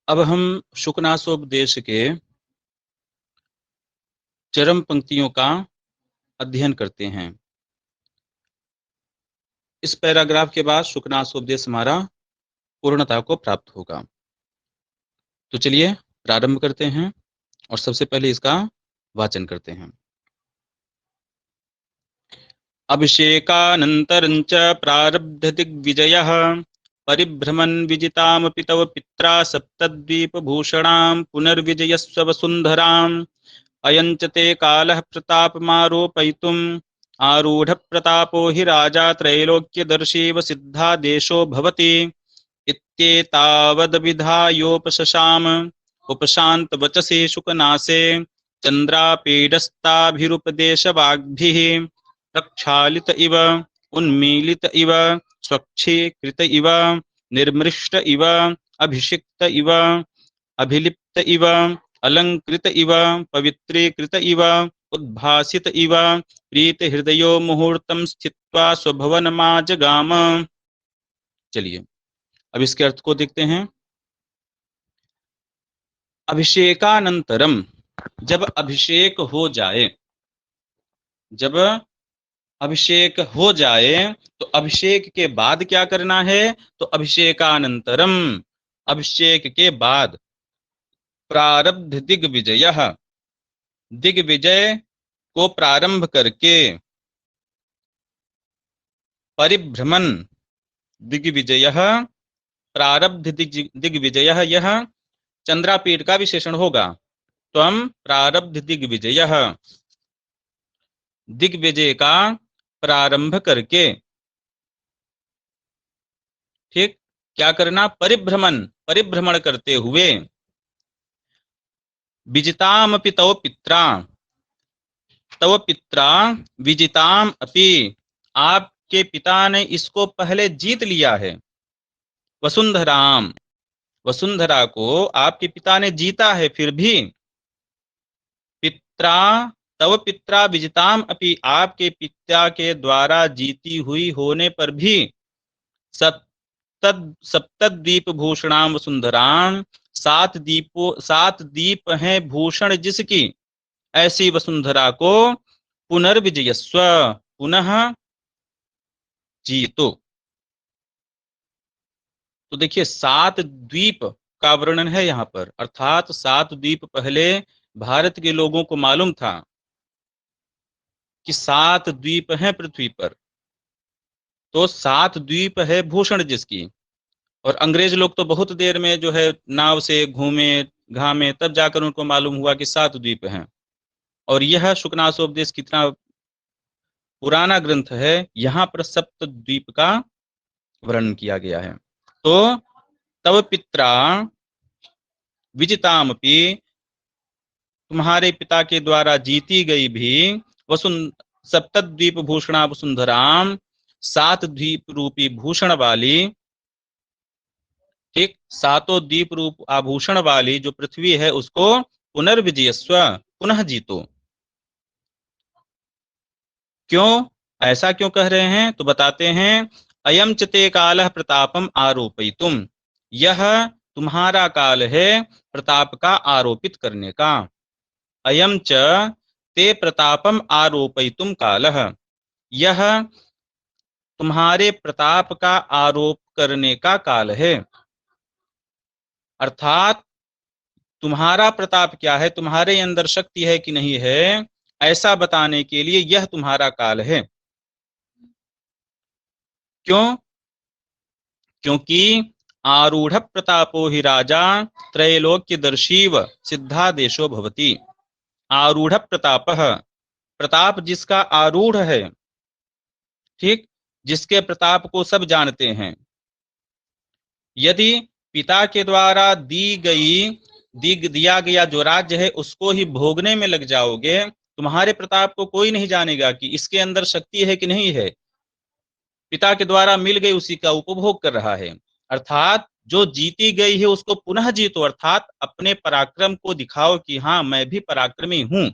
अब हम शुकनासोपदेश के चरम पंक्तियों का अध्ययन करते हैं। इस पैराग्राफ के बाद शुकनासोपदेश हमारा पूर्णता को प्राप्त होगा। तो चलिए प्रारंभ करते हैं और सबसे पहले इसका वाचन करते हैं। अभिषेकानन्तरं च प्रारब्ध दिग्विजयः परिभ्रमन् विजितामपि तव पित्रा सप्तद्वीपभूषणां पुनर्विजयस्व वसुन्धराम् अयं च ते कालः प्रतापमारोपयितुम् आरूढप्रतापो हि राजा त्रैलोक्यदर्शीव सिद्धादेशो भवति इत्येतावदभिधायोपशशाम उपशान्तवचसे शुकनासे चन्द्रापीडस्ताभिरुपदेशवाग्भिः प्रक्षालित इव उन्मीलित इव स्वच्छीकृत इव निर्मृष्ट इव अभिषिक्त इव अभिलिप्त इव अलंकृत इव पवित्रीकृत इव उद्भासित इव प्रीत हृदयो मुहूर्तम स्थित्वा स्वभवनमाजगाम। चलिए अब इसके अर्थ को देखते हैं। अभिषेकानंतरम, जब अभिषेक हो जाए, जब अभिषेक हो जाए तो अभिषेक के बाद क्या करना है? तो अभिषेकानंतरम, अभिषेक के बाद प्रारब्ध दिग्विजय, दिग्विजय को प्रारंभ करके परिभ्रमण दिग्विजय, प्रारब्ध दिग्विजय, यह चंद्रापीठ का विशेषण होगा। तो हम प्रारब्ध दिग्विजय, दिग्विजय का प्रारंभ करके, ठीक, क्या करना? परिभ्रमण, परिभ्रमण करते हुए विजिताम अपि तव पित्रा, तव पित्रा विजिताम अपि, आपके पिता ने इसको पहले जीत लिया है। वसुंधराम, वसुंधरा को आपके पिता ने जीता है, फिर भी पित्रा, तव पित्रा विजिताम अपि, आपके पिता के द्वारा जीती हुई होने पर भी सप्तद्वीप भूषणाम वसुंधराम, सात दीप हैं भूषण जिसकी, ऐसी वसुंधरा को पुनर्विजयस्व, पुनः जीतो। तो देखिए 7 द्वीप का वर्णन है यहाँ पर, अर्थात 7 द्वीप पहले भारत के लोगों को मालूम था कि 7 द्वीप हैं पृथ्वी पर, तो 7 द्वीप है भूषण जिसकी। और अंग्रेज लोग तो बहुत देर में जो है नाव से घूमे घामे, तब जाकर उनको मालूम हुआ कि 7 द्वीप हैं। और यह शुकनासोपदेश कितना पुराना ग्रंथ है, यहाँ पर सप्त द्वीप का वर्णन किया गया है। तो तव पित्रा विजितामपि, तुम्हारे पिता के द्वारा जीती गई भी, सप्तद्वीप भूषणा वसुंधराम, 7 द्वीप रूपी भूषण वाली, ठीक, 7 द्वीप रूप आभूषण वाली जो पृथ्वी है उसको पुनर्विजयस्व, पुनः जीतो। क्यों, ऐसा क्यों कह रहे हैं? तो बताते हैं। अयम च ते कालः प्रतापम आरोपयितुम, यह तुम्हारा काल है प्रताप का आरोपित करने का। अयम च ते प्रतापम आरोपयितुम कालः, यह तुम्हारे प्रताप का आरोप करने का काल है। अर्थात तुम्हारा प्रताप क्या है, तुम्हारे अंदर शक्ति है कि नहीं है, ऐसा बताने के लिए यह तुम्हारा काल है। क्यों? क्योंकि आरूढ़ प्रतापो ही राजा त्रैलोक्यदर्शीव सिद्धादेशो भवति। आरूढ़ प्रताप, प्रताप जिसका आरूढ़ है, ठीक, जिसके प्रताप को सब जानते हैं। यदि पिता के द्वारा दिया गया जो राज्य है उसको ही भोगने में लग जाओगे, तुम्हारे प्रताप को कोई नहीं जानेगा कि इसके अंदर शक्ति है कि नहीं है। पिता के द्वारा मिल गई उसी का उपभोग कर रहा है। अर्थात जो जीती गई है उसको पुनः जीतो, अर्थात अपने पराक्रम को दिखाओ कि हाँ मैं भी पराक्रमी हूं।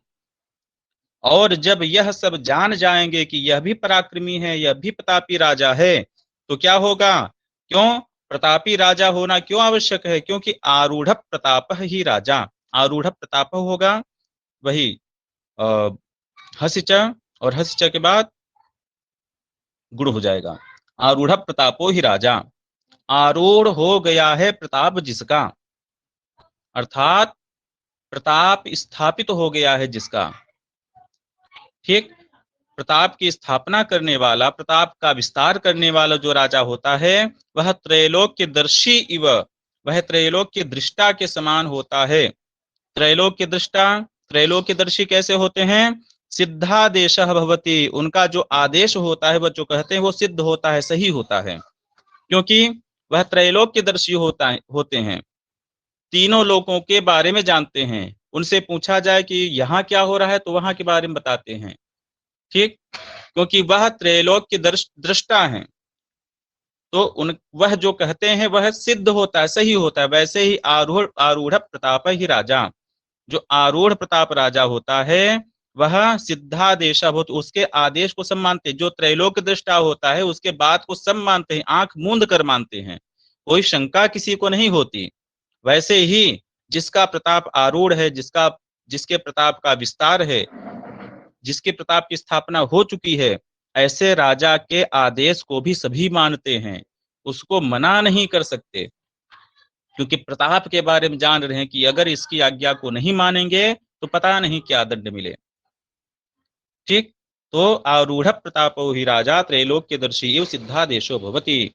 और जब यह सब जान जाएंगे कि यह भी पराक्रमी है, यह भी प्रतापी राजा है, तो क्या होगा? क्यों? प्रतापी राजा होना क्यों आवश्यक है? क्योंकि आरूढ़ प्रताप ही राजा। आरूढ़ प्रताप होगा वही हसिच, और हसिच के बाद गुण हो जाएगा। आरूढ़ प्रतापो ही राजा, आरूढ़ हो गया है प्रताप जिसका, अर्थात प्रताप स्थापित हो गया है जिसका। ठीक, प्रताप की स्थापना करने वाला, प्रताप का विस्तार करने वाला जो राजा होता है वह त्रैलोक्यदर्शी इव, वह त्रैलोक्य दृष्टा के समान होता है। त्रैलोक्य दृष्टा, त्रैलोक्यदर्शी कैसे होते हैं? सिद्धादेशः भवति, उनका जो आदेश होता है वह जो कहते हैं वो सिद्ध होता है, सही होता है, क्योंकि वह त्रैलोक्यदर्शी होते हैं, तीनों लोकों के बारे में जानते हैं। उनसे पूछा जाए कि यहाँ क्या हो रहा है तो वहां के बारे में बताते हैं। ठीक, क्योंकि वह त्रैलोक्य दृष्टा है, तो वह जो कहते हैं वह सिद्ध होता है, सही होता है। वैसे ही आरूढ़ प्रताप ही राजा, जो आरूढ़ प्रताप राजा होता है वह सिद्धादेशा बहुत, उसके आदेश को सब मानते हैं। जो त्रैलोक्य दृष्टा होता है उसके बात को सब मानते हैं, आंख मूंद कर मानते हैं, कोई शंका किसी को नहीं होती। वैसे ही जिसका प्रताप आरूढ़ है, जिसके प्रताप का विस्तार है, जिसके प्रताप की स्थापना हो चुकी है, ऐसे राजा के आदेश को भी सभी मानते हैं, उसको मना नहीं कर सकते, क्योंकि प्रताप के बारे में जान रहे हैं कि अगर इसकी आज्ञा को नहीं मानेंगे तो पता नहीं क्या दंड मिले। ठीक, तो आरूढ़ प्रतापो ही राजा त्रैलोक्यदर्शी एवं सिद्धादेशो भवति,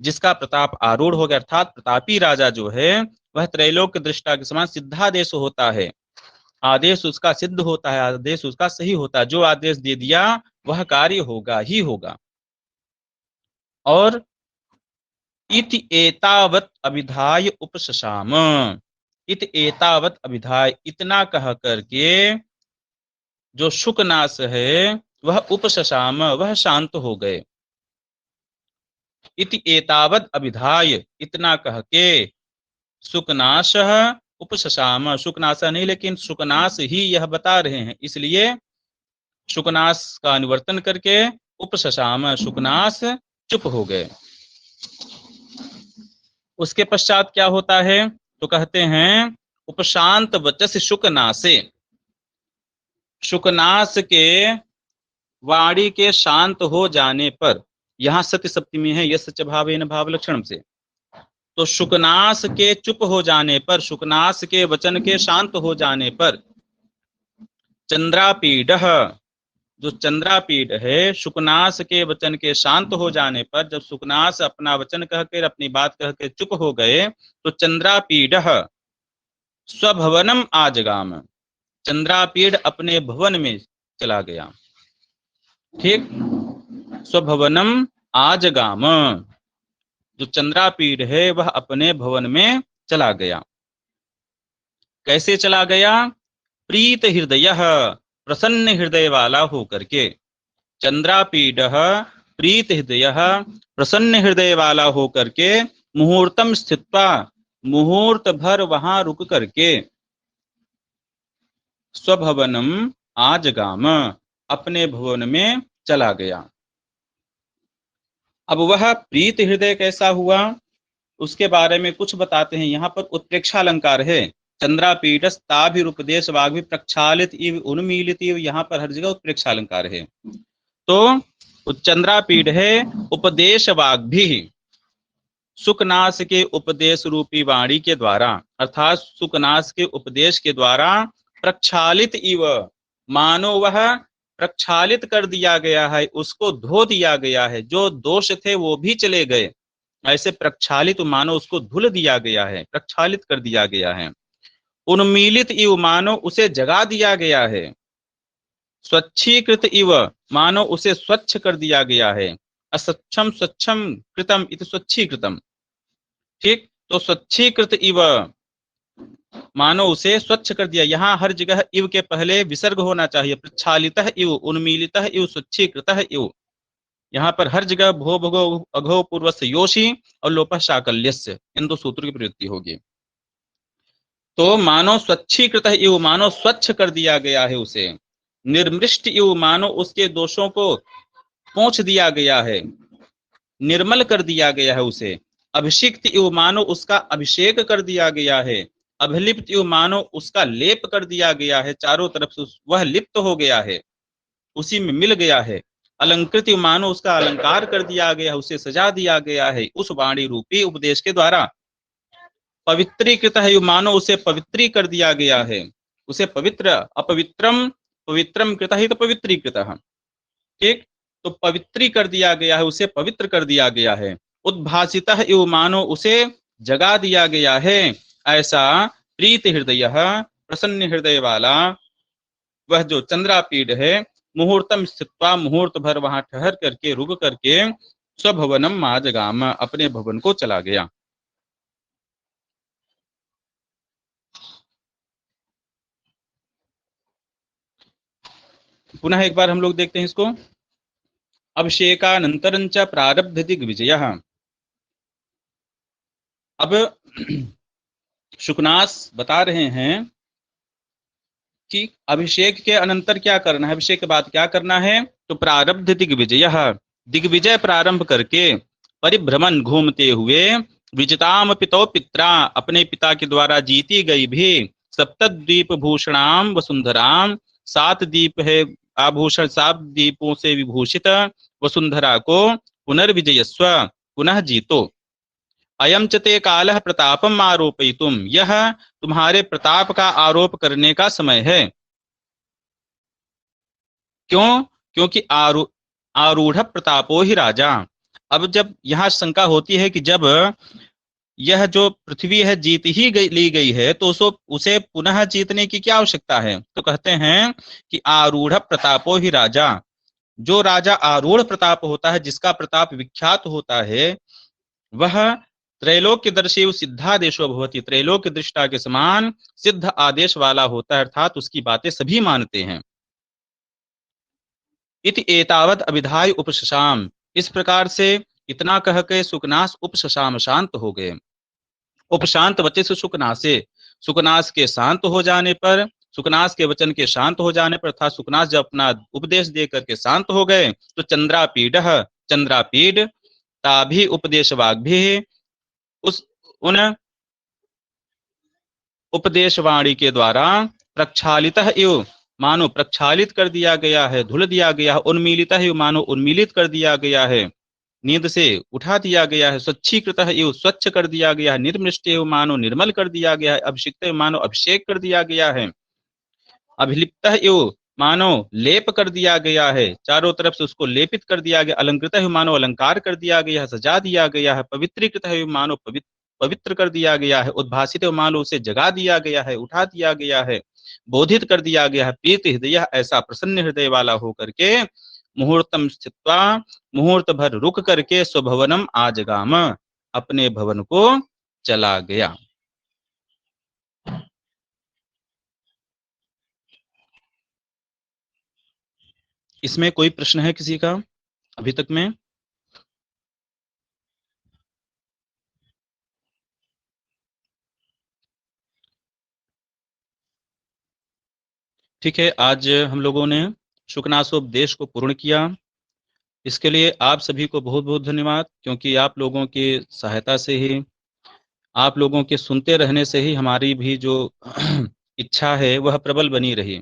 जिसका प्रताप आरूढ़ हो गया, अर्थात प्रतापी राजा जो है वह त्रैलोक्य दृष्टा के समान सिद्धादेश होता है, आदेश उसका सिद्ध होता है, आदेश उसका सही होता है, जो आदेश दे दिया वह कार्य होगा ही होगा। और इति एतावत अभिधाय उपशशाम, इत एतावत अभिधाय, इतना कह करके जो शुकनाश है वह उपशशाम, वह शांत हो गए। इति एतावत अभिधाय, इतना कह के, शुकनाश उपशशाम, शुकनाश नहीं लेकिन शुकनाश ही यह बता रहे हैं, इसलिए शुकनाश का अनुवर्तन करके उपशशाम, शुकनाश चुप हो गए। उसके पश्चात क्या होता है तो कहते हैं उपशांत वचस शुकनासे, शुकनाश के वाणी के शांत हो जाने पर, यहाँ सत्य सप्तमी है, यह सच भावेन भाव लक्षण से, तो शुकनाश के चुप हो जाने पर, शुकनाश के वचन के शांत हो जाने पर, चंद्रापीड, जो चंद्रापीड है, शुकनाश के वचन के शांत हो जाने पर, जब शुकनाश अपना वचन कहकर, अपनी बात कहकर चुप हो गए, तो चंद्रापीड स्वभवनम आजगाम, चंद्रापीड अपने भवन में चला गया। ठीक, स्वभवनम आजगाम, जो चंद्रापीड है वह अपने भवन में चला गया। कैसे चला गया? प्रीत हृदय, प्रसन्न हृदय वाला होकर के, चंद्रापीड प्रीत हृदय, प्रसन्न हृदय वाला होकर के, मुहूर्तम स्थित्वा, मुहूर्त भर वहां रुक करके, स्वभवनम आजगाम, अपने भवन में चला गया। अब वह प्रीत हृदय कैसा हुआ उसके बारे में कुछ बताते हैं। यहाँ पर उत्प्रेक्षा अलंकार है, चंद्रापीडस्ताभिरुपदेश वाग्भि प्रक्षालित इव उन्मीलित इव, यहाँ पर हर जगह उत्प्रेक्षा अलंकार है। तो चंद्रापीड है उपदेश वाग्भि, सुकनाश के उपदेश रूपी वाणी के द्वारा, अर्थात सुकनाश के उपदेश के द्वारा, प्रक्षालित इव, मानो वह प्रक्षालित कर दिया गया है, उसको धो दिया गया है, जो दोष थे वो भी चले गए, ऐसे प्रक्षालित मानो उसको धुल दिया गया है, प्रक्षालित कर दिया गया है। उन्मीलित इव, मानो उसे जगा दिया गया है। स्वच्छीकृत इव, मानो उसे स्वच्छ कर दिया गया है। अस्वच्छम स्वच्छम कृतम इति स्वच्छीकृतम। ठीक, तो स्वच्छीकृत इव मानो उसे स्वच्छ कर दिया। यहाँ हर जगह इव के पहले विसर्ग होना चाहिए, प्रक्षालितः इव, उन्मीलितः इव, स्वच्छीकृतः इव। यहाँ पर हर जगह भो भगो अघो पूर्वस्य योषी और लोपः शाकल्यस्य, इन दो सूत्रों की प्रयुक्ति होगी। तो मानो स्वच्छीकृतः इव, मानो स्वच्छ कर दिया गया है उसे। निर्मृष्ट इव, मानो उसके दोषों को पोंछ दिया गया है, निर्मल कर दिया गया है उसे। अभिषिक्त इव मानो उसका अभिषेक कर दिया गया है, अभिलिप्त इव मानो उसका लेप कर दिया गया है, चारों तरफ से वह लिप्त हो गया है, उसी में मिल गया है। अलंकृत इव मानो उसका अलंकार कर दिया गया है, उसे सजा दिया गया है उस वाणी रूपी उपदेश के द्वारा। पवित्रीकृत है मानो उसे पवित्री कर दिया गया है, उसे पवित्र, अपवित्रम पवित्रम कृत ही तो पवित्रीकृत, ठीक, तो पवित्री कर दिया गया है, उसे पवित्र कर दिया गया है। उद्भासित इव मानो उसे जगा दिया गया है, ऐसा प्रीत हृदय, प्रसन्न हृदय वाला वह जो चंद्रापीड है, मुहूर्तम स्थित्वा मुहूर्त भर वहां ठहर करके रुक करके स्वभवनम माजगाम अपने भवन को चला गया। पुनः एक बार हम लोग देखते हैं इसको। अभिषेकानंतरं च प्रारब्ध दिग्विजयः। अब शुकनास बता रहे हैं कि अभिषेक के अनंतर क्या करना है, अभिषेक के बाद क्या करना है, तो प्रारब्ध दिग्विजयः, दिग्विजय प्रारंभ करके परिभ्रमण घूमते हुए, विजिताम पितो पित्रा अपने पिता के द्वारा जीती गई भी, सप्तद्वीप भूषणाम वसुंधराम 7 द्वीप है आभूषण, 7 द्वीपों से विभूषित वसुंधरा को पुनर्विजयस्व पुनः जीतो। अयम च ते कालः प्रतापम आरोपयितुम, यह तुम्हारे प्रताप का आरोप करने का समय है। क्यों? क्योंकि आरूढ़ प्रतापो ही राजा। अब जब यहाँ शंका होती है कि जब यह जो पृथ्वी है जीत ही ली गई है तो उसे पुनः जीतने की क्या आवश्यकता है, तो कहते हैं कि आरूढ़ प्रतापो ही राजा, जो राजा आरूढ़ प्रताप होता है, जिसका प्रताप विख्यात होता है, वह त्रैलोक्यदर्शी सिद्धादेशो भवति, त्रैलोक्य दृष्टा के समान सिद्ध आदेश वाला होता है, अर्थात उसकी बातें सभी मानते हैं। इति एतावद अभिधाय उपशशाम, इस प्रकार से इतना कह के सुकनास उपशशाम शांत हो गए। उपशांत वचन से सुकनासे, सुकनास के शांत हो जाने पर, सुकनास के वचन के शांत हो जाने पर, अर्थात सुकनास जब अपना उपदेश दे करके शांत हो गए, तो चंद्रापीड, चंद्रापीड ताभी उपदेश वाग भी, उस उन उपदेश वाणी के द्वारा प्रक्षालित इव मानो प्रक्षालित कर दिया गया है, धुल दिया गया है, उन्मीलित इव मानो उन्मीलित कर दिया गया है, नींद से उठा दिया गया है, स्वच्छीकृत इव स्वच्छ कर दिया गया है, निर्मृष्ट इव मानो निर्मल कर दिया गया है, अभिषिक्त मानो अभिषेक कर दिया गया है, अभिलिप्त इव मानो लेप कर दिया गया है, चारों तरफ से उसको लेपित कर दिया गया, अलंकृत है मानो अलंकार कर दिया गया है, सजा दिया गया है, पवित्रीकृत है मानो पवित्र कर दिया गया है, उद्भासित मानो उसे जगा दिया गया है, उठा दिया गया है, बोधित कर दिया गया है, प्रीत हृदय ऐसा प्रसन्न हृदय वाला होकर के, मुहूर्तम स्थित्वा मुहूर्त भर रुक करके, स्वभवनम आजगाम अपने भवन को चला गया। इसमें कोई प्रश्न है किसी का अभी तक में? ठीक है, आज हम लोगों ने शुकनासोपदेश को पूर्ण किया। इसके लिए आप सभी को बहुत बहुत धन्यवाद, क्योंकि आप लोगों की सहायता से ही, आप लोगों के सुनते रहने से ही हमारी भी जो इच्छा है वह प्रबल बनी रही।